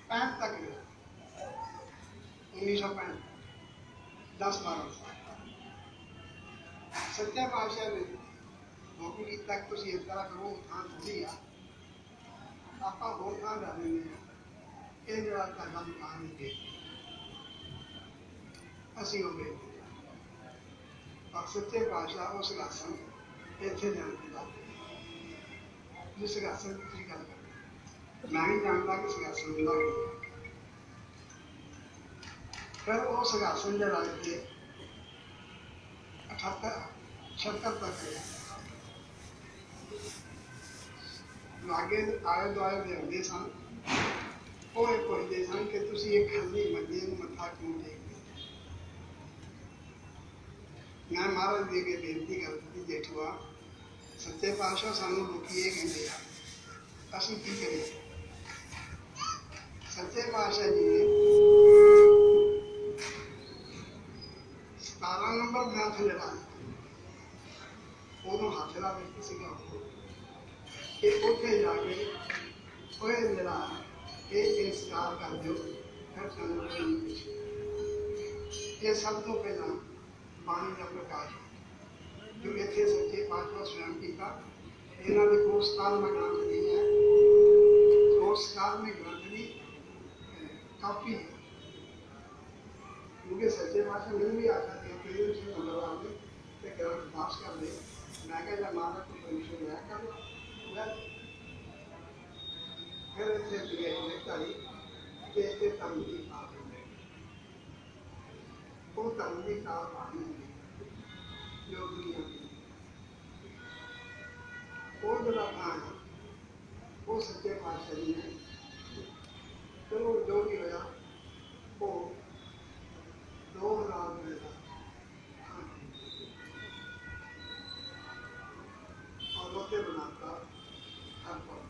पैंठ तक गए 1965 10-12 साल सच्चा पातशाह ने नौकरी तक तुम इस तरह करो थां थोड़ी आ आप होर थां कर लेंगे ये जरा तुहाडा मकान नहीं दे असीं वो बेच और सच्चे पातशाह उस सिंहासन इत्थे जाने दिंदा जिस सिंहासन की तुसीं गल करदे मैं नहीं जानता कि सिंहासन हुंदा की फिर वो सिंहासन जरा इत्थे 78-76 तक गया लागे आले दुआले देखते सन वो पुछते सन कि तुसीं एक खाली मंजे नूं मत्था क्यों टेकदे मैं महाराज जी अगे बेनती कर दी जेठुआ सच्चे पातशाह सानू लोग ये कहते हैं असीं की करिए सच्चे पातशाह जी ने 17 नंबर ग्रंथ जरा उदों हाथ ला बैठी सीगा कि उत्थे जाके ओए जरा ये संस्कार कर दो फिर सानू ये सब तो पहला बाणी का प्रकाश जो इतने सच्चे पातशाह स्वयं किया इन्हों के कोई 17वां ग्रंथ नहीं है और 17वें ग्रंथ की कापी है क्योंकि सच्चे पातशाह मैंने भी आखा कि नंबर आते तो ग्रंथ पास कर दे मैं क्या महाराज को परमिशन लिया कर फिर इतने लिखताई कि इतने धर्म की काल वो धर्म की काल पानी जो दुनिया की वो जरा था वो सच्चे पातशाह जी ने चलो जो भी होया वो 2000 रुपये का और लोटे बनाता हर पर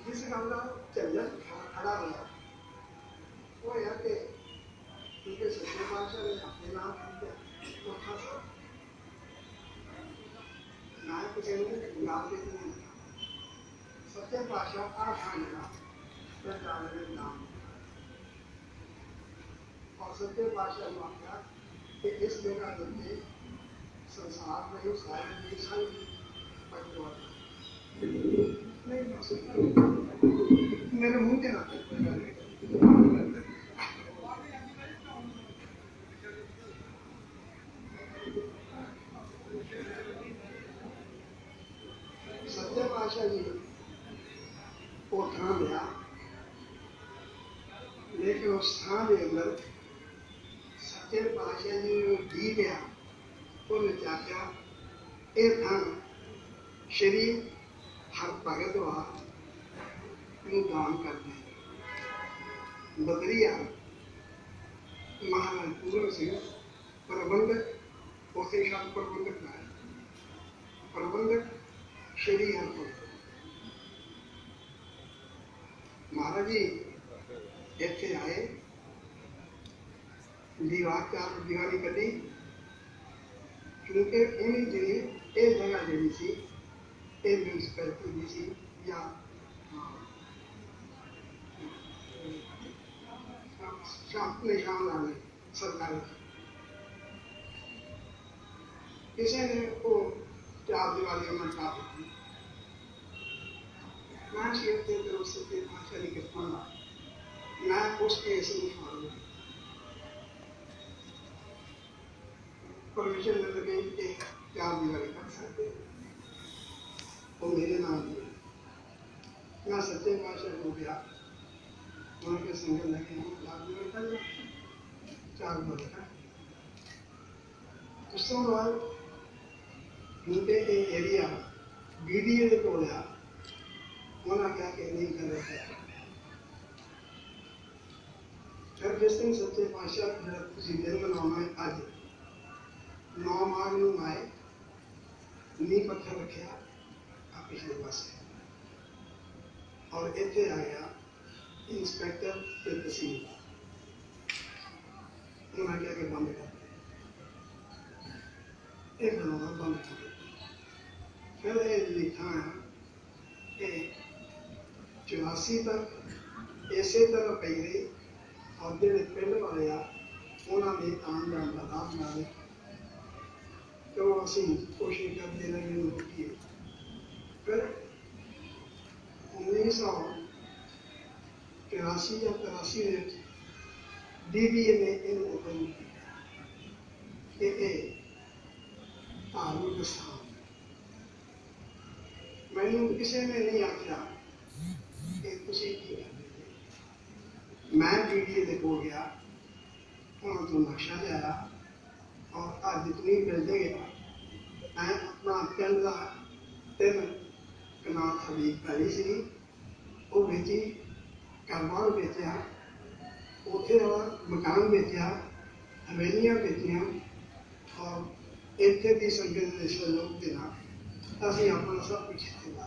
जिस गल का झंझट खड़ा हुआ वो है कि क्योंकि सच्चे पातशाह ने अपने नाम खरीदा चौथा सब ना किसी ने नाम के नहीं लिखा सच्चे पातशाह आखाना नाम और सच्चे पातशाह ने आख्या कि इस जगह के संसार में सारे देशों की परिवर्तन मेरे मुंह के नाते सच्चे पातशाह जी वो थां लिया लेकिन उस थां के अंदर सच्चे पातशाह जी ने जी लिया उन्हें चाचा ये थां श्री हर भगत वा दान कर दें बदरिया महाराज पूर्ण सिंह प्रबंधक उसे शब्द प्रबंधक है प्रबंधक श्री हरपुर महाराज जी इतने आए दीवारी कटी क्योंकि उन्हीं जी ये जगह जी सी म्यूनसिपैलिटी की सी या निशान लाने सरकारी किसी ने वो 4 दिवाली में छाप दी मैं शेर के तरफ से भाषा नहीं कर पाऊंगा मैं उस केस में मारूंगा परमिशन ले लगे कि 4 दिवाली कर सकते वो मेरे नाम दिए मैं सच्चे पातशाह हो गया उनके संग लगे 4 दिवाली का उस बाद उनके एरिया बीडीए के कोल आ उन्होंने क्या कि नहीं कर रहे फिर जिस दिन सच्चे पातशाह जो दिन मनाना है अज 9 मार्च को आए नींह पत्थर रखा पिछले पास और इतने आ गया इंस्पैक्टर तहसीलदार उन्होंने क्या कि बंद कर एक बनाना बंद कर फिर ये लिखा है कि 84 तक इसे तरह पई रही और जो पिंड वाले आ उन्होंने आन जान का लाभ ना तो असी कोशिश करते रहे रोकिए। फिर 1983 या 83 DBA ने इन हुक्म कि धार्मिक स्थान मैनू किसी ने नहीं आख्या कि तुसी की करते। मैं PDA दे को गया उन्होंने तो नक्शा लिया और आज जितनी बिल्डिंग मैं अपना पिंड का 3 कनाल खरीद पैली सी वो बेची घरबार बेचा उत्थे मकान बेचा हवेलियां बेचिया और इतने की संगत के सहयोग के नाल असीं अपना सब कुछ इत्थे ला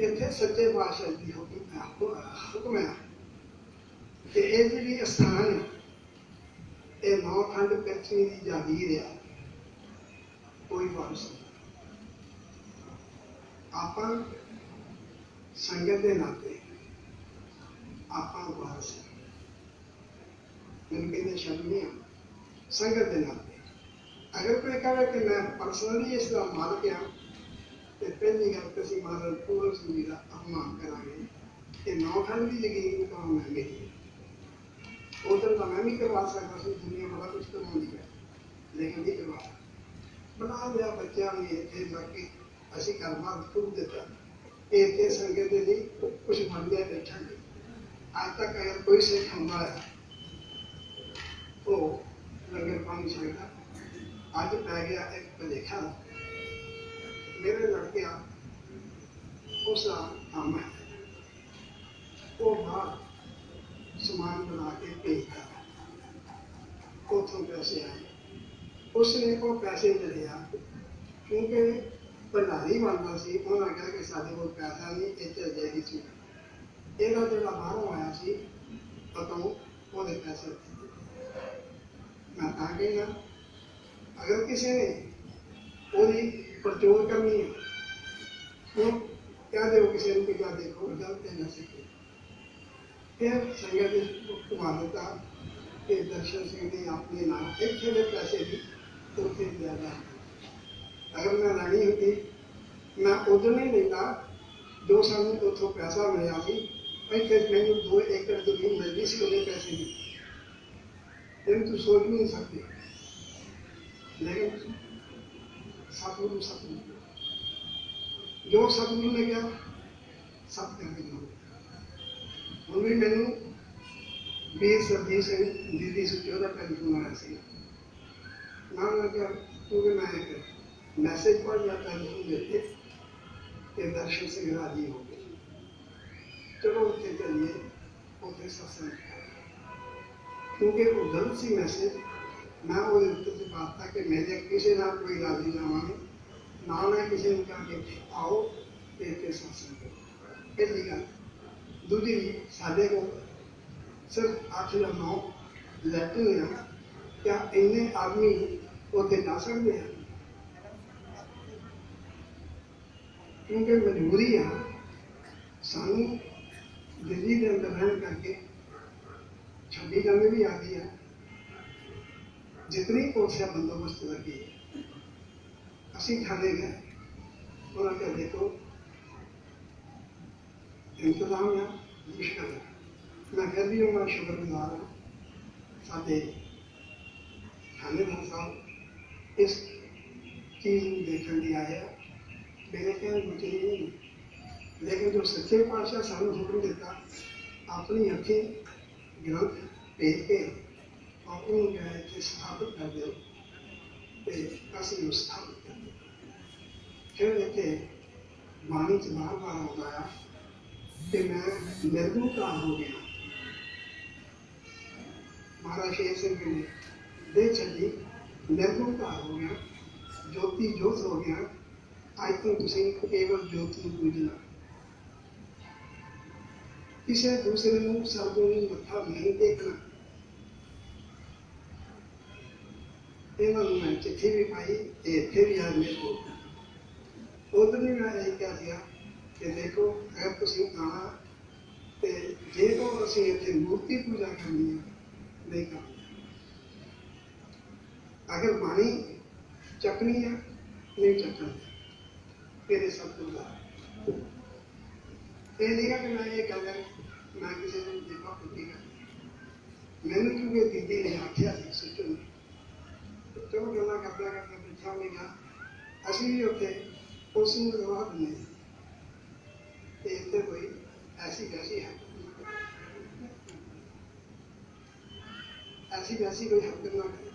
इत्थे सच्चे पातशाह की हुक्म है कि ये जी स्थान है ये 9 खंड पृथ्वी की जागीर है कोई वारस नहीं। आप संगत के नाते आप वारस है मैंने कहते शब्द नहीं संगत के नाते अगर कोई कहे कि मैं पर्सनली इसका मालक हाँ तो पहली गल तो असं महाराज पूरब सिंह जी का अपमान करांगे कि 9 खंड की जगीर तो मैं मेरी उधर तो मैं भी करवा सकता दुनिया बड़ा कुछ करवाई है लेकिन नहीं करवा बना लिया बच्चा भी इतने बाकी असी घरबार खुद देता इतने संगत के लिए कुछ बन गया बैठा नहीं। आज तक अगर कोई सिख होता है तो लंगर पानी छकता अज पै गया एक भलेखा मेरे लड़के उसका काम है वो बाहर समान बना के भेजता उतों पैसे आए उसने वो पैसे लिया क्योंकि भंडारी बनता सी उन्होंने कहा कि साढ़े को पैसा नहीं इतने जाएगी चीज यदा जो बाहरों आया सी पतों वो पैसे मैं कहना अगर किसी ने पूरी परचोर करनी है तो क्या दो किसी ने क्या देखो गलत है न सके फिर संगत घुमा देता कि दर्शन सिंह ने अपने नाम एक छोटे पैसे भी उसे ज्यादा अगर मैं लानी होती मैं उधर नहीं लेता जो सानू उतो पैसा मिला सी इतने मैंने 2 एकड़ जमीन मिलनी सी उन्हें पैसे दी लेकिन तू सोच भी नहीं सकते लेकिन सतगुरु जो सतगुरु ने कहा सब करके हूँ भी मैनू वीर सरजीत सिंह दीदी सुचो का टेलीफोन आया सी मैं लगा क्योंकि मैं एक मैसेज पढ़ या टेलीफोन देते कि दर्शन सिंह राजी हो गए चलो उत्थे चलिए उत्थे सत्संग क्योंकि वो गलत सी मैसेज मैं वो उत्तर से बात था कि मेरे किसी ना कोई राजी नामा ना मैं किसी ने कहा कि आओ इतने सत्संग करो पहली गल दूसरी साढ़े को सिर्फ 8 या 9 लैट्रिन हैं क्या इन्ने आदमी उत्थे जा सकते हैं क्योंकि मजबूरी है सानू दिल्ली के अंदर रहने करके छब्बी जनवरी भी आती है जितनी कोशिश बंदोबस्त लगी असी थाने गए उन्होंने कहा देखो इंतजाम है मुश्किल है मैं फिर भी मैं शुक्रगुजार हाँ साढ़े थानेदार साहब इस चीज़ को देखने लिए आए मेरे कहने कुछ नहीं लेकिन जो सच्चे पातशाह सानू हुक्म दिता अपनी अखी ग्रंथ भेज के और उन्होंने इतने स्थापित कर दो असं स्थापित कर दिया फिर इतने बाणी च बार बार आता है कि मैं निर्गुणकार हो गया महाराज शेर सिंह ने दे छी निर्गुणकार हो गया ज्योति जोत हो गया अज तो तुम केवल ज्योति पूजना किसी दूसरे को शब्दों में मत्था नहीं देखना इन्होंने मैं चिट्ठी भी पाई, इतने भी आज मेरे को उधर भी मैं यही कहा था कि देखो अगर तुम आना तो जे तो असं इतने मूर्ति पूजा करनी है नहीं करनी, अगर बाणी चकनी है नहीं चकनी मेरे सब कुछ ये नहीं कि मैं ये गल मैं किसी ने देखा पूरी कर मैंने क्योंकि दीदी ने आख्या सिस्टर ने तो गल्लां करदा करदा पिछा हो गया असीं भी उत्थे उस नूं जवाब दिंदे ते इत्थे कोई ऐसी वैसी है ऐसी वैसी कोई हरकत ना करे।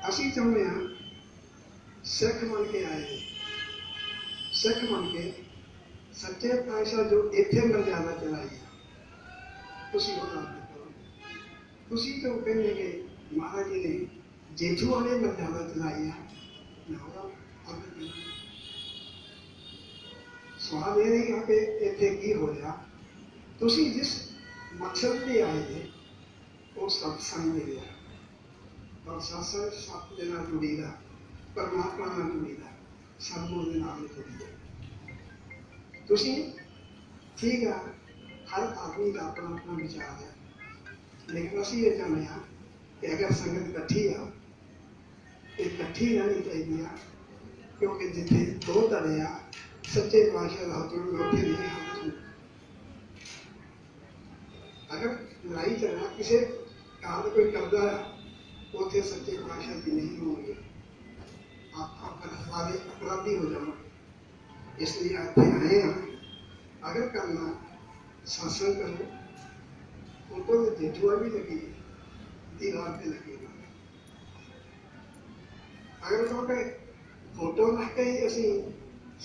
असीं चाहुंदे हां सिख बन के आए हैं, सिख बन के सच्चे पातशाह जो इत्थे मर्यादा चलाई है तुसीं वो नाल करो। तुसीं तो कहने कि महाराज जी ने जेठू वाले मर्यादा चलाई है सवाल ये नहीं कि इतने की हो रहा तुसी जिस मकसद से आए थे वो सत्संग मिल गया और सत्संग सत्य के नाल जुड़ी दा परमात्मा नाल जुड़ी दा सतगुरु के नाल जुड़ी दा तुसी ठीक है हर आदमी का अपना अपना विचार है लेकिन असीं ये चाहते हैं कि अगर संगत इकट्ठी आ इकट्ठी रहनी चाहिए क्योंकि जिथे दो धड़े आ सच्चे पातशाह का हुक्म उठे नहीं हम अगर लड़ाई झगड़ा किसी काम कोई करता है उसे सच्चे पातशाह की नहीं होंगे आप सारे अपराधी हो जाओगे इसलिए इतने आए हैं अगर करना सत्संग करो उनको तो जेठुआ भी लगी दीवार पे लगेगा अगर कहोगे फोटो रख के ही असी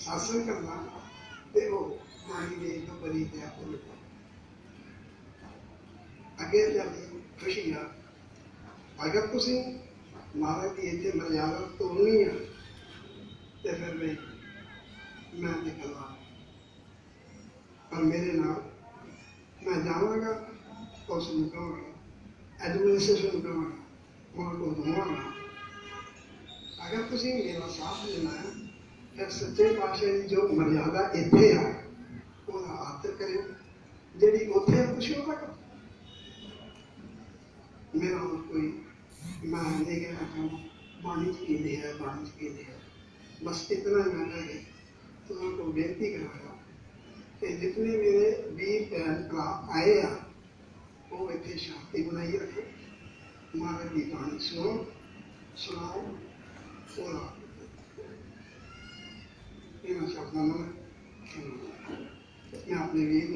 सत्संग करना तो वो पानी देख तो बड़ी अगे जाती खुशी आ अगर तुम महाराज की इतने मर्यादा तोड़नी है तो फिर मैं निकलना पर मेरे नाल मैं जावांगा उस कहांगा एडमिनिस्ट्रेशन कहांगा उनको दुआंगा अगर तुम मेरा साथ लेना है फिर सच्चे पातशाह की जो मर्यादा इतने आ उसका आदर करो जी उथे कुछ होगा मेरा और कोई मैं नहीं कहना चाहूँ बाणी की है बाणी की है बस इतना ही मैं कह तुमको बेनती करांगा कि जितने मेरे वीर भैन भरा आए आ वो इतने शांति बनाई रखो महाराज की बाणी सुनो सुनाओ इन शब्दों में मैं अपने वीर